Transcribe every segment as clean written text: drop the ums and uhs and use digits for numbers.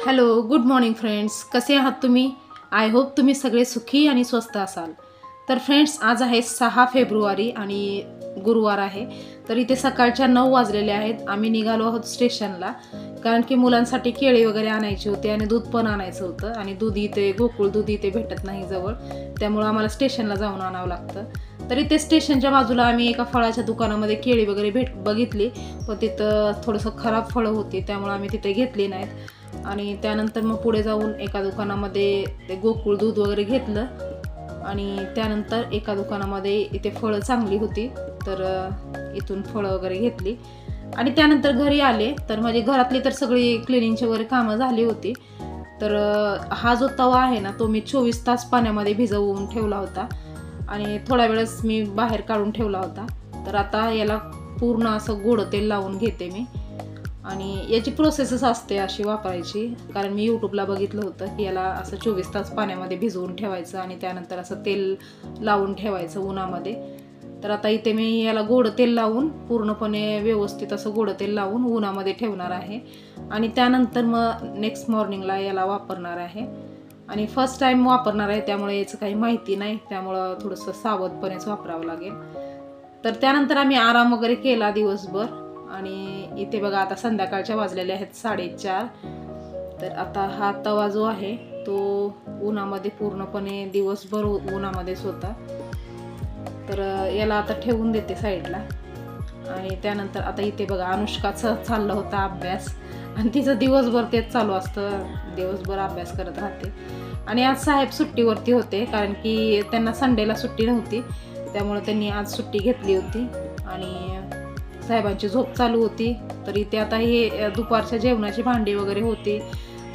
Hello, good morning friends. कसे आहात तुम्ही? आय होप तुम्ही सगळे सुखी आणि स्वस्त असाल. तर फ्रेंड्स, आज आहे 6 फेब्रुवारी आणि गुरुवार आहे. तर इथे सकाळच्या 9 वाजलेले आहेत. आम्ही निघालो आहोत स्टेशनला, कारण की मुलांसाठी केळी वगैरे आणायची होती आणि दूध पण आणायचं होतं. आणि दूध इथे गोकुळ दूध इथे भेटत नाही जवळ, त्यामुळं आम्हाला स्टेशनला जाऊन आणावं लागतं. तर इथे स्टेशनच्या बाजूला आम्ही एका फळाच्या दुकानामध्ये केळी वगैरे बघितली, पण तिथं थोडंसं खराब फळं होती, त्यामुळे आम्ही तिथे घेतली नाहीत. आणि त्यानंतर मग पुढे जाऊन एका दुकानामध्ये ते गोकुळ दूध वगैरे घेतलं आणि त्यानंतर एका दुकानामध्ये इथे फळं चांगली होती, तर इथून फळं वगैरे घेतली आणि त्यानंतर घरी आले. तर माझी घरातली तर सगळी क्लिनिंगची वगैरे कामं झाली होती. तर हा जो तवा आहे ना, तो मी 24 तास पाण्यामध्ये भिजवून ठेवला होता आणि थोड्या वेळेस मी बाहेर काढून ठेवला होता. तर आता याला पूर्ण असं गोड तेल लावून घेते मी. आणि याची प्रोसेसच असते अशी वापरायची, कारण मी यूट्यूबला बघितलं होतं की याला असं 24 तास पाण्यामध्ये भिजवून ठेवायचं आणि त्यानंतर असं तेल लावून ठेवायचं उन्हामध्ये. तर आता इथे मी याला गोड तेल लावून पूर्णपणे व्यवस्थित असं गोड तेल लावून उन्हामध्ये ठेवणार आहे आणि त्यानंतर मग नेक्स्ट मॉर्निंगला याला वापरणार आहे. आणि फर्स्ट टाईम वापरणार आहे, त्यामुळे याचं काही माहिती नाही, त्यामुळं थोडंसं सावधपणेच वापरावं लागेल. तर त्यानंतर आम्ही आराम वगैरे केला दिवसभर आणि इथे बघा आता संध्याकाळच्या वाजलेल्या आहेत 4:30. तर आता हा तवा जो आहे तो उन्हामध्ये पूर्णपणे दिवसभर उन्हामध्येच होता. तर याला आता ठेवून देते साईडला. आणि त्यानंतर आता इथे बघा अनुष्काचा चालला होता अभ्यास आणि तिचं दिवसभर तेच चालू असतं, दिवसभर अभ्यास करत राहते. आणि आज साहेब सुट्टीवरती होते, कारण की त्यांना संडेला सुट्टी नव्हती, त्यामुळे त्यांनी आज सुट्टी घेतली होती आणि साहेबांची झोप चालू होती. तर इथे आता हे दुपारच्या जेवणाची भांडी वगैरे होती,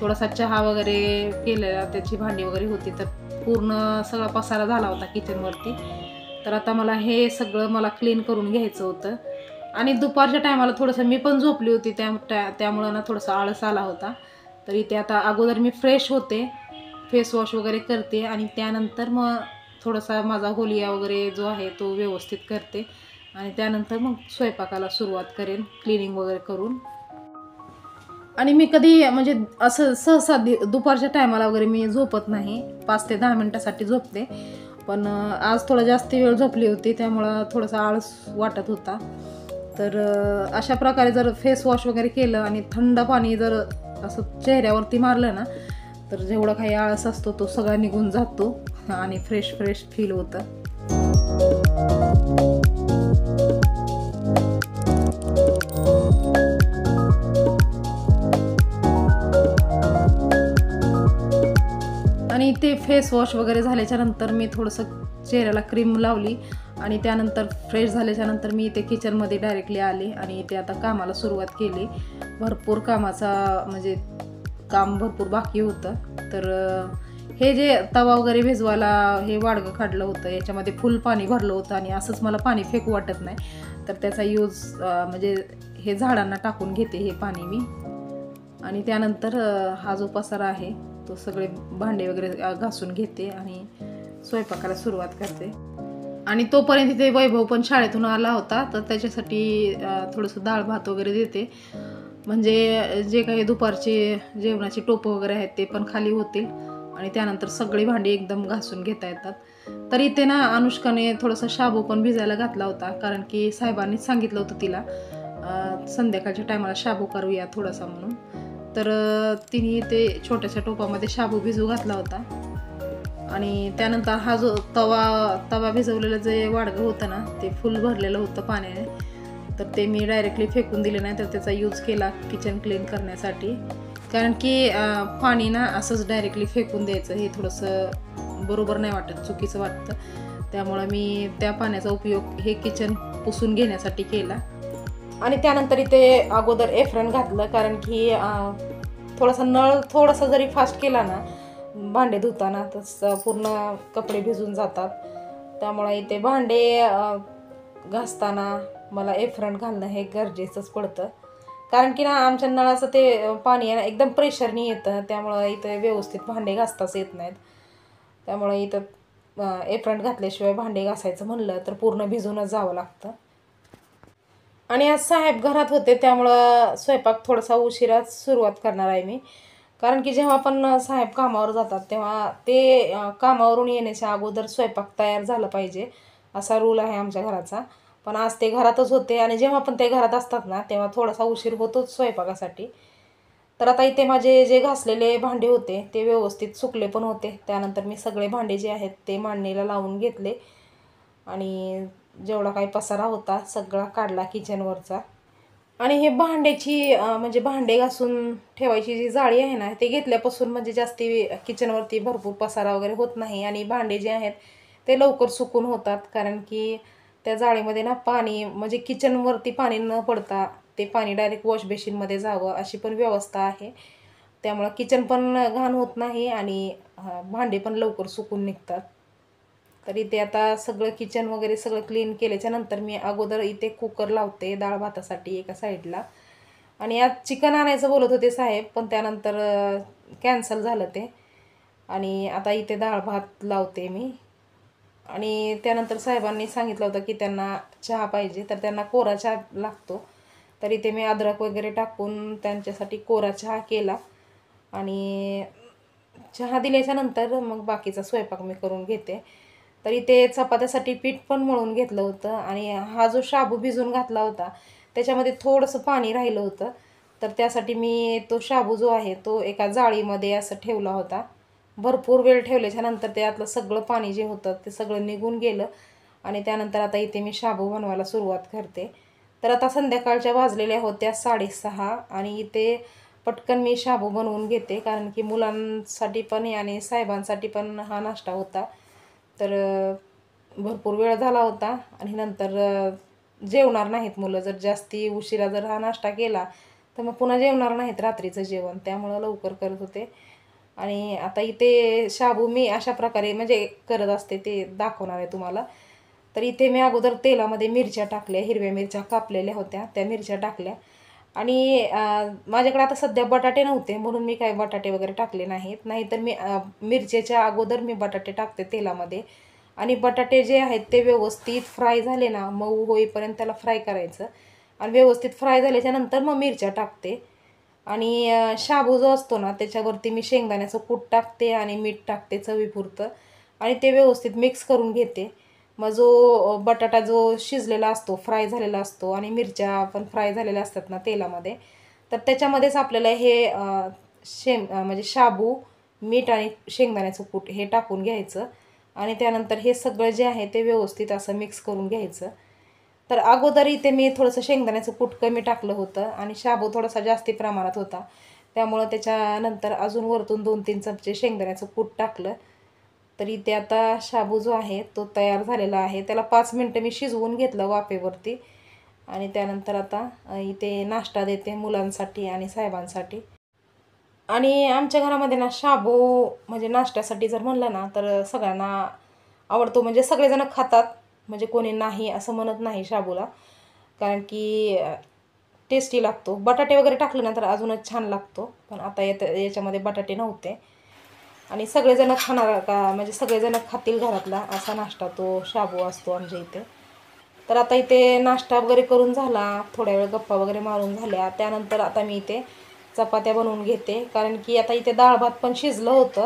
थोडासा चहा वगैरे केलेला त्याची भांडी वगैरे होती. तर पूर्ण सगळा पसारा झाला होता किचनवरती. तर आता मला हे सगळं मला क्लीन करून घ्यायचं होतं. आणि दुपारच्या टायमाला थोडंसं मी पण झोपली होती, त्यामुळं ना थोडासा आळस आला होता. तर इथे आता अगोदर मी फ्रेश होते, फेस वॉश वगैरे करते आणि त्यानंतर मग थोडासा माझा होलिया वगैरे जो आहे तो व्यवस्थित करते आणि त्यानंतर मग स्वयंपाकाला सुरुवात करेन क्लिनिंग वगैरे करून. आणि मी कधी म्हणजे असं सहसा दुपारच्या टायमाला वगैरे मी झोपत नाही, 5 ते 10 मिनटासाठी झोपते. पण आज थोडा जास्त वेळ झोपली होती, त्यामुळं थोडासा आळस वाटत होता. तर अशा प्रकारे जर फेस वॉश वगैरे केलं आणि थंड पाणी जर असं चेहऱ्यावरती मारलं ना, तर जेवढा काही आळस असतो तो सगळा निघून जातो आणि फ्रेश फ्रेश फील होतं. आणि ते फेस वॉश वगैरे झाल्याच्या नंतर मी थोडंसं चेहऱ्याला क्रीम लावली आणि त्यानंतर फ्रेश झाल्याच्या नंतर मी इथे किचनमध्ये डायरेक्टली आले आणि इथे आता कामाला सुरुवात केली. भरपूर कामाचा म्हणजे काम भरपूर बाकी होतं. तर हे जे तवा वगैरे भिजवायला हे वाडगं काढलं होतं, याच्यामध्ये फुल पाणी भरलं होतं आणि असंच मला पाणी फेकू वाटत नाही, तर त्याचा यूज म्हणजे हे झाडांना टाकून घेते हे पाणी मी. आणि त्यानंतर हा जो पसारा आहे तो सगळे भांडे वगैरे घासून घेते आणि स्वयंपाकाला सुरुवात करते. आणि तोपर्यंत इथे वैभव पण शाळेतून आला होता, तर त्याच्यासाठी थोडंसं डाळ भात वगैरे देते, म्हणजे जे काही दुपारचे जेवणाची टोपं वगैरे आहेत ते पण खाली होतील आणि त्यानंतर सगळी भांडी एकदम घासून घेता येतात. तर इथे ना अनुष्काने थोडासा शाबू पण भिजायला घातला होता, कारण की साहेबांनीच सांगितलं होतं तिला संध्याकाळच्या टायमाला शाबू करूया थोडासा म्हणून. तर तिने ते छोट्याशा टोपामध्ये शाबू भिजू घातला होता. आणि त्यानंतर हा जो तवा भिजवलेलं जे वाडगं होतं ना, ते फुल भरलेलं होतं पाण्याने, तर ते मी डायरेक्टली फेकून दिले नाही, तर त्याचा यूज केला किचन क्लीन करण्यासाठी. कारण की पाणी ना असंच डायरेक्टली फेकून द्यायचं हे थोडंसं बरोबर नाही वाटत, चुकीचं वाटतं. त्यामुळं मी त्या पाण्याचा उपयोग हे किचन पुसून घेण्यासाठी केला. आणि त्यानंतर इथे अगोदर एफ्रन घातलं, कारण की थोडासा नळ थोडासा जरी फास्ट केला ना भांडे धुताना तर पूर्ण कपडे भिजून जातात. त्यामुळे इथे भांडे घासताना मला एफ्रन घालणं हे गरजेचंच पडतं, कारण की ना आमच्या नळाचं ते पाणी आहे ना एकदम प्रेशरनी येतं, त्यामुळं इथं व्यवस्थित भांडे घासताच येत नाहीत. त्यामुळे इथं एफ्रन घातल्याशिवाय भांडे घासायचं म्हणलं तर पूर्ण भिजूनच जावं लागतं. आणि आज साहेब घरात होते, त्यामुळं स्वयंपाक थोडासा उशिराच सुरुवात करणार आहे मी, कारण की जेव्हा पण साहेब कामावर जातात तेव्हा ते कामावरून येण्याच्या अगोदर स्वयंपाक तयार झाला पाहिजे असा रूल आहे आमच्या घराचा. पण आज ते घरातच होते आणि जेव्हा पण ते घरात असतात ना तेव्हा थोडासा उशीर होतोच स्वयंपाकासाठी. तर आता इथे माझे जे घासलेले भांडे होते ते व्यवस्थित सुकले पण होते. त्यानंतर मी सगळे भांडे जे आहेत ते मांडणीला लावून घेतले आणि जेवढा काही पसारा होता सगळा काढला किचनवरचा. आणि हे भांड्याची म्हणजे भांडे घासून ठेवायची जी जाळी आहे ना ते घेतल्यापासून म्हणजे जास्ती किचनवरती भरपूर पसारा वगैरे होत नाही आणि भांडे जे आहेत ते लवकर सुकून होतात. कारण की त्या जाळीमध्ये ना पाणी म्हणजे किचनवरती पाणी न पडता ते पाणी डायरेक्ट वॉश बेसिनमध्ये जावं अशी पण व्यवस्था आहे. त्यामुळं किचन पण घाण होत नाही आणि भांडे पण लवकर सुकून निघतात. तर इथे आता सगळं किचन वगैरे सगळं क्लीन केल्याच्या नंतर मी अगोदर इथे कुकर लावते डाळ भातासाठी एका साईडला. आणि आज चिकन आणायचं बोलत होते साहेब पण त्यानंतर कॅन्सल झालं ते. आणि आता इथे डाळ भात लावते मी. आणि त्यानंतर साहेबांनी सांगितलं होतं की त्यांना चहा पाहिजे तर त्यांना कोरा चहा लागतो. तर इथे मी अद्रक वगैरे टाकून त्यांच्यासाठी कोरा चहा केला. आणि चहा दिल्याच्या नंतर मग बाकीचा स्वयंपाक मी करून घेते. तर इथे चपात्यासाठी पीठ पण मळून घेतलं होतं आणि हा जो शाबू भिजून घातला होता त्याच्यामध्ये थोडंसं पाणी राहिलं होतं. तर त्यासाठी मी तो शाबू जो आहे तो एका जाळीमध्ये असं ठेवला होता. भरपूर वेळ ठेवल्याच्या नंतर त्यातलं सगळं पाणी जे होतं ते सगळं निघून गेलं. आणि त्यानंतर आता इथे मी शाबू बनवायला सुरुवात करते. तर आता संध्याकाळच्या वाजलेल्या होत्या 6:30 आणि इथे पटकन मी शाबू बनवून घेते कारण की मुलांसाठी पण आणि साहेबांसाठी पण हा नाश्ता होता. तर भरपूर वेळ झाला होता आणि नंतर जेवणार नाहीत मुलं. जर जास्ती उशिरा जर हा नाश्ता केला तर मग पुन्हा जेवणार नाहीत रात्रीचं जेवण. त्यामुळं लवकर करत होते. आणि आता इथे शाबू मी अशा प्रकारे म्हणजे करत असते ते दाखवणार आहे तुम्हाला. तर इथे मी अगोदर तेलामध्ये मिरच्या टाकल्या, हिरव्या मिरच्या कापलेल्या होत्या त्या मिरच्या टाकल्या. आणि माझ्याकडे आता सध्या बटाटे नव्हते म्हणून मी काही बटाटे वगैरे टाकले नाहीत. नाहीतर मी मिरचीच्या अगोदर मी बटाटे टाकते तेलामध्ये. आणि बटाटे जे आहेत ते व्यवस्थित फ्राय झाले ना मऊ होईपर्यंत त्याला फ्राय करायचं. आणि व्यवस्थित फ्राय झाल्याच्या नंतर मग मिरच्या टाकते. आणि शाबू जो असतो ना त्याच्यावरती मी शेंगदाण्याचं कूट टाकते आणि मीठ टाकते चवीपुरतं आणि ते व्यवस्थित मिक्स करून घेते. मग जो बटाटा जो शिजलेला असतो फ्राय झालेला असतो आणि मिरच्या पण फ्राय झालेल्या असतात ना तेलामध्ये तर त्याच्यामध्येच आपल्याला हे म्हणजे शाबू, मीठ आणि शेंगदाण्याचं कूट हे टाकून घ्यायचं. आणि त्यानंतर हे सगळं जे आहे ते व्यवस्थित असं मिक्स करून घ्यायचं. तर अगोदर इथे मी थोडंसं शेंगदाण्याचं कूट कमी टाकलं होतं आणि शाबू थोडासा जास्ती प्रमाणात होता. त्यामुळं त्याच्यानंतर अजून वरतून 2-3 चमचे शेंगदाण्याचं कूट टाकलं. तर इथे आता शाबू जो आहे तो तयार झालेला आहे. त्याला 5 मिनटं मी शिजवून घेतलं वाफेवरती. आणि त्यानंतर आता इथे नाश्ता देते मुलांसाठी आणि साहेबांसाठी. आणि आमच्या घरामध्ये ना शाबू म्हणजे नाश्त्यासाठी जर म्हणलं ना तर सगळ्यांना आवडतो. म्हणजे सगळेजण खातात. म्हणजे कोणी नाही असं म्हणत नाही शाबूला. कारण की टेस्टी लागतो. बटाटे वगैरे टाकले ना तर अजूनच छान लागतो. पण आता याच्यामध्ये बटाटे नव्हते. आणि सगळेजण खाणार का म्हणजे सगळेजण खातील घरातला असा नाश्ता तो शाबू असतो आमच्या इथे. तर आता इथे नाश्ता वगैरे करून झाला. थोड्या वेळ गप्पा वगैरे मारून झाल्या. त्यानंतर आता मी इथे चपात्या बनवून घेते. कारण की आता इथे डाळ भात पण शिजलं होतं.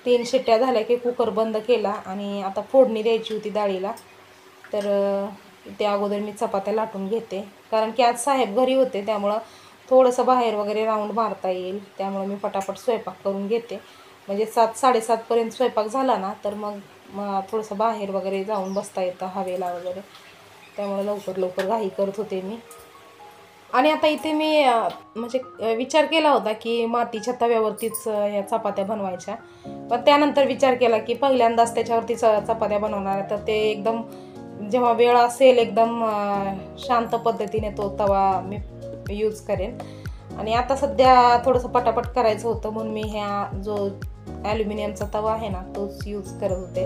3 शिट्ट्या झाल्या की कुकर बंद केला आणि आता फोडणी द्यायची होती डाळीला. तर ते अगोदर मी चपात्या लाटून घेते. कारण की आज साहेब घरी होते त्यामुळं थोडंसं बाहेर वगैरे राऊंड मारता येईल. त्यामुळं मी पटापट स्वयंपाक करून घेते. म्हणजे 7-7:30पर्यंत स्वयंपाक झाला ना तर मग थोडंसं बाहेर वगैरे जाऊन बसता येतं हवेला वगैरे. त्यामुळे लवकर लवकर घाई करत होते मी. आणि आता इथे मी म्हणजे विचार केला होता की मातीच्या तव्यावरतीच या चपात्या बनवायच्या. पण त्यानंतर विचार केला की पहिल्यांदाच त्याच्यावरती चपात्या बनवणार आहे तर ते एकदम जेव्हा वेळ असेल एकदम शांत पद्धतीने तो तवा मी यूज करेन. आणि आता सध्या थोडंसं पटापट करायचं होतं म्हणून मी ह्या जो ॲल्युमिनियमचा तवा आहे ना तोच यूज करत होते.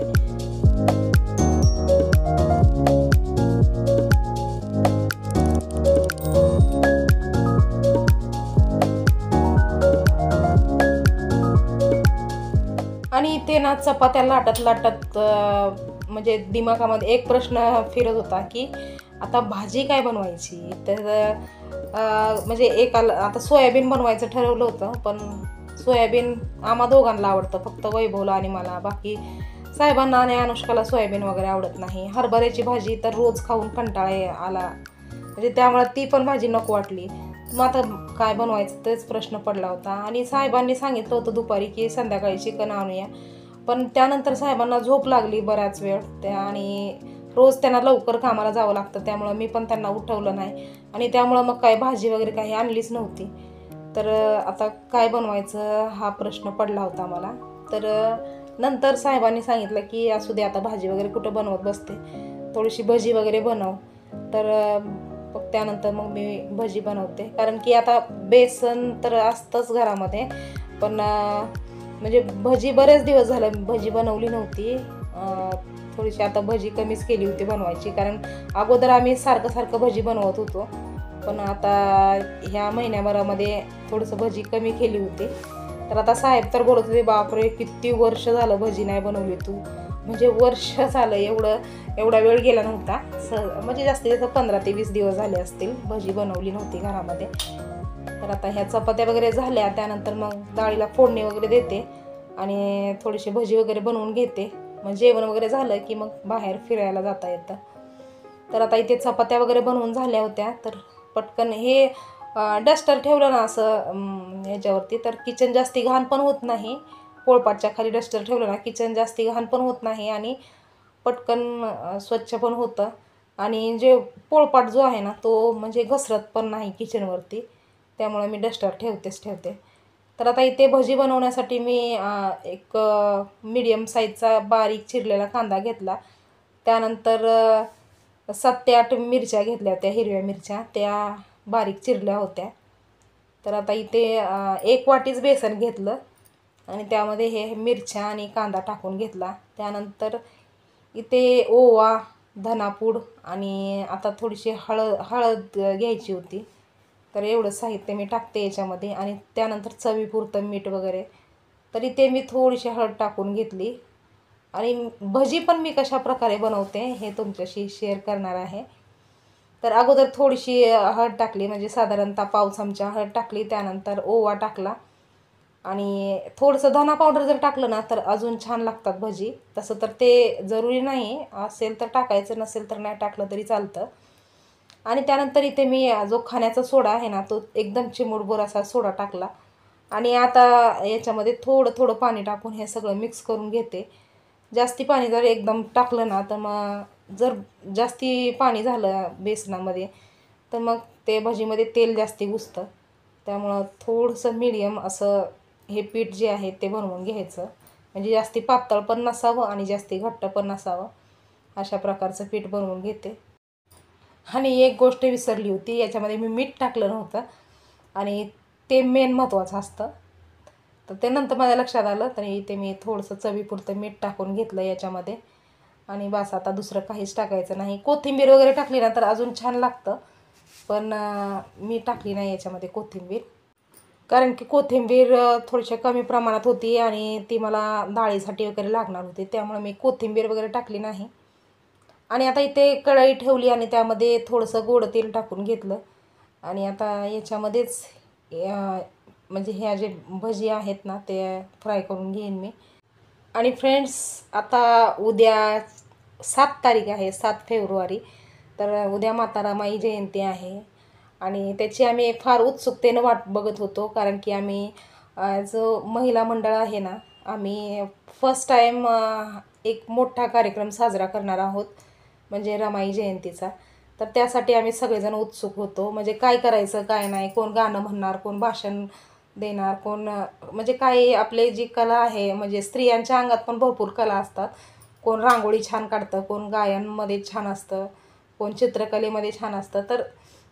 आणि इथे ना चपात्या लाटत लाटत म्हणजे दिमागामध्ये एक प्रश्न फिरत होता की आता भाजी काय बनवायची. तर म्हणजे आता सोयाबीन बनवायचं ठरवलं होतं पण सोयाबीन आम्हा दोघांना आवडतं, फक्त वैभवला आणि मला. बाकी साहेबांना आणि अनुष्काला सोयाबीन वगैरे आवडत नाही. हरभऱ्याची भाजी तर रोज खाऊन कंटाळा आला, म्हणजे त्यामुळे ती पण भाजी नको वाटली. मग आता काय बनवायचं तेच प्रश्न पडला होता. आणि साहेबांनी सांगितलं होतं दुपारी की संध्याकाळी चिकन आणूया, पण त्यानंतर साहेबांना झोप लागली बराच वेळ आणि रोज त्यांना लवकर कामाला जावं लागतं, त्यामुळं मी पण त्यांना उठवलं नाही आणि त्यामुळं मग काय भाजी वगैरे काही आणलीच नव्हती. तर आता काय बनवायचं हा प्रश्न पडला होता मला. तर नंतर साहेबांनी सांगितलं की असू दे, आता भाजी वगैरे कुठं बनवत बसते, थोडीशी भजी वगैरे बनव. तर मग त्यानंतर मग मी भजी बनवते, कारण की आता बेसन तर असतंच घरामध्ये, पण म्हणजे भजी बरेच दिवस झालं भजी बनवली नव्हती. थोडीशी आता भजी कमीच केली होती बनवायची, कारण अगोदर आम्ही सारखं भजी बनवत होतो, पण आता ह्या महिन्याभरामध्ये थोडंसं भजी कमी केली होती. तर आता साहेब तर बोलत होते, बापरे किती वर्ष झालं भजी नाही बनवली तू. म्हणजे वर्ष झालं, एवढा वेळ गेला नव्हता. म्हणजे जास्तीत जास्त 15 ते 20 दिवस झाले असतील भजी बनवली नव्हती घरामध्ये. तर आता ह्या चपात्या वगैरे झाल्या, त्यानंतर मग डाळीला फोडणी वगैरे देते आणि थोडीशी भजी वगैरे बनवून घेते. मग जेवण वगैरे झालं की मग बाहेर फिरायला जाता येतं. तर आता इथे चपात्या वगैरे बनवून झाल्या होत्या, तर पटकन हे डस्टर ठेवलं ना असं ह्याच्यावरती, तर किचन जास्ती घाण पण होत नाही. पोळपाटच्या खाली डस्टर ठेवलं ना किचन जास्ती घाण पण होत नाही आणि पटकन स्वच्छ पण होतं. आणि जे पोळपाट जो आहे ना तो म्हणजे घसरत पण नाही किचनवरती, त्यामुळे मी डस्टर ठेवते. तर आता इथे भजी बनवण्यासाठी मी एक मीडियम साईजचा बारीक चिरलेला कांदा घेतला. त्यानंतर 7 ते 8 मिरच्या घेतल्या होत्या, हिरव्या मिरच्या, त्या बारीक चिरल्या होत्या. तर आता इथे 1 वाटीच बेसन घेतलं आणि त्यामध्ये हे मिरच्या आणि कांदा टाकून घेतला. त्यानंतर इथे ओवा, धनापूड आणि आता थोडीशी हळद घ्यायची होती. तर एवढं साहित्य मी टाकते याच्यामध्ये आणि त्यानंतर चवीपुरतं मीठ वगैरे. तर इथे मी थोडीशी हळद टाकून घेतली. आणि भजी पण मी कशा प्रकारे बनवते हे तुमच्याशी शेअर करणार आहे. तर अगोदर थोडीशी हळद टाकली, म्हणजे साधारणतः पाव चमचा हळद टाकली. त्यानंतर ओवा टाकला आणि थोडंसं धना पावडर जर टाकलं ना तर अजून छान लागतात भजी. तसं तर ते जरुरी नाही, असेल तर टाकायचं, नसेल तर नाही टाकलं तरी चालतं. आणि त्यानंतर इथे मी जो खाण्याचा सोडा आहे ना तो एकदम चिमूटभर असा सोडा टाकला आणि आता याच्यामध्ये थोडं पाणी टाकून हे सगळं मिक्स करून घेते. जास्ती पाणी जर एकदम टाकलं ना तर मग जर जास्ती पाणी झालं बेसनामध्ये तर मग ते भजीमध्ये तेल जास्ती घुसतं. त्यामुळं थोडंसं मीडियम असं हे पीठ जे आहे ते बनवून घ्यायचं, म्हणजे जास्ती पातळ पण नसावं आणि जास्ती घट्ट पण नसावं, अशा प्रकारचं पीठ बनवून घेते. आणि एक गोष्ट विसरली होती, याच्यामध्ये मी मीठ टाकलं नव्हतं आणि ते मेन महत्त्वाचं असतं. तर ते नंतर माझ्या लक्षात आलं, तरी इथे मी थोडंसं चवीपुरतं मीठ टाकून घेतलं याच्यामध्ये. आणि बस आता दुसरं काहीच टाकायचं नाही. कोथिंबीर वगैरे टाकली ना तर अजून छान लागतं, पण मी टाकली नाही याच्यामध्ये कोथिंबीर, कारण की कोथिंबीर थोडीशा कमी प्रमाणात होती आणि ती मला डाळीसाठी वगैरे लागणार होती, त्यामुळे मी कोथिंबीर वगैरे टाकली नाही. आणि आता इथे कढई ठेवली आणि त्यामध्ये थोडंसं गोड तेल टाकून घेतलं आणि आता याच्यामध्येच म्हणजे ह्या जे भजी आहेत ना ते फ्राय करून घेईन मी. आणि फ्रेंड्स, आता उद्या 7 तारीख आहे, 7 फेब्रुवारी. तर उद्या माता रमाई जयंती आहे आणि त्याची आम्ही फार उत्सुकतेनं वाट बघत होतो, कारण की आम्ही जो महिला मंडळ आहे ना, आम्ही फर्स्ट टाईम एक मोठा कार्यक्रम साजरा करणार आहोत, म्हणजे रमाई जयंतीचा. तर त्यासाठी आम्ही सगळेजण उत्सुक होतो, म्हणजे काय करायचं काय नाही, कोण गाणं म्हणणार, कोण भाषण देणार, कोण म्हणजे काही आपले जी कला आहे, म्हणजे स्त्रियांच्या अंगात पण भरपूर कला असतात. कोण रांगोळी छान काढतं, कोण गायनमध्ये छान असतं, कोण चित्रकलेमध्ये छान असतं. तर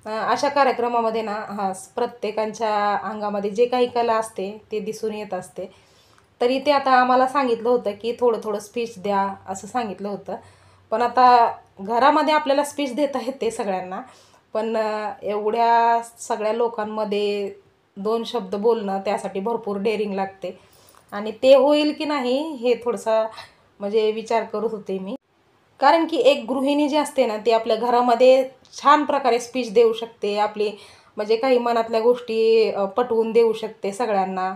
अशा कार्यक्रमामध्ये ना प्रत्येकाच्या अंगामध्ये जे काही कला असते ते दिसून येत असते. तरी ते आता आम्हाला सांगितलं होतं की थोडं स्पीच द्या असं सांगितलं होतं, पण आता घरामध्ये आपल्याला स्पीच देता येते सगळ्यांना, पण एवढ्या सगळ्या लोकांमध्ये 2 शब्द बोलणं त्यासाठी भरपूर डेअरिंग लागते आणि ते होईल की नाही हे थोडंसं म्हणजे विचार करत होते मी. कारण की एक गृहिणी जी असते ना ती आपल्या घरामध्ये छान प्रकारे स्पीच देऊ शकते, आपली म्हणजे काही मनातल्या गोष्टी पटवून देऊ शकते सगळ्यांना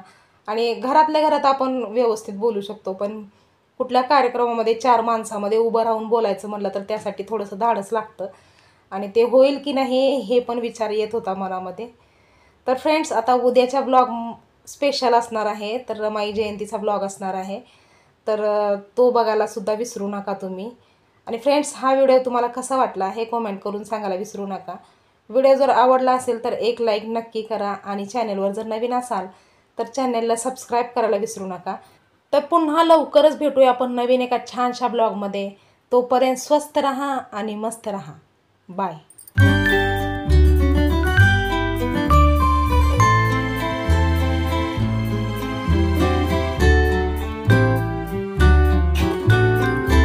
आणि घरातल्या घरात आपण व्यवस्थित बोलू शकतो, पण कुठल्या कार्यक्रमामध्ये 4 माणसामध्ये उभं राहून बोलायचं म्हटलं तर त्यासाठी थोडंसं धाडस लागतं आणि ते होईल की नाही हे पण विचार येत होता मनामध्ये. तर फ्रेंड्स, आता उद्याचा ब्लॉग स्पेशल असणार आहे, तर रमाई जयंतीचा ब्लॉग असणार आहे, तर तो बघायला सुद्धा विसरू नका तुम्ही. आणि फ्रेंड्स, हा व्हिडिओ तुम्हाला कसा वाटला हे कमेंट करून सांगायला विसरू नका. व्हिडिओ जर आवडला असेल तर एक लाईक नक्की करा आणि चॅनलवर जर नवीन असाल तर चॅनलला सबस्क्राईब करायला विसरू नका. तर पुन्हा लवकरच भेटूया आपण नवीन एका छानशा ब्लॉगमध्ये. तोपर्यंत स्वस्त रहा आणि मस्त रहा. बाय.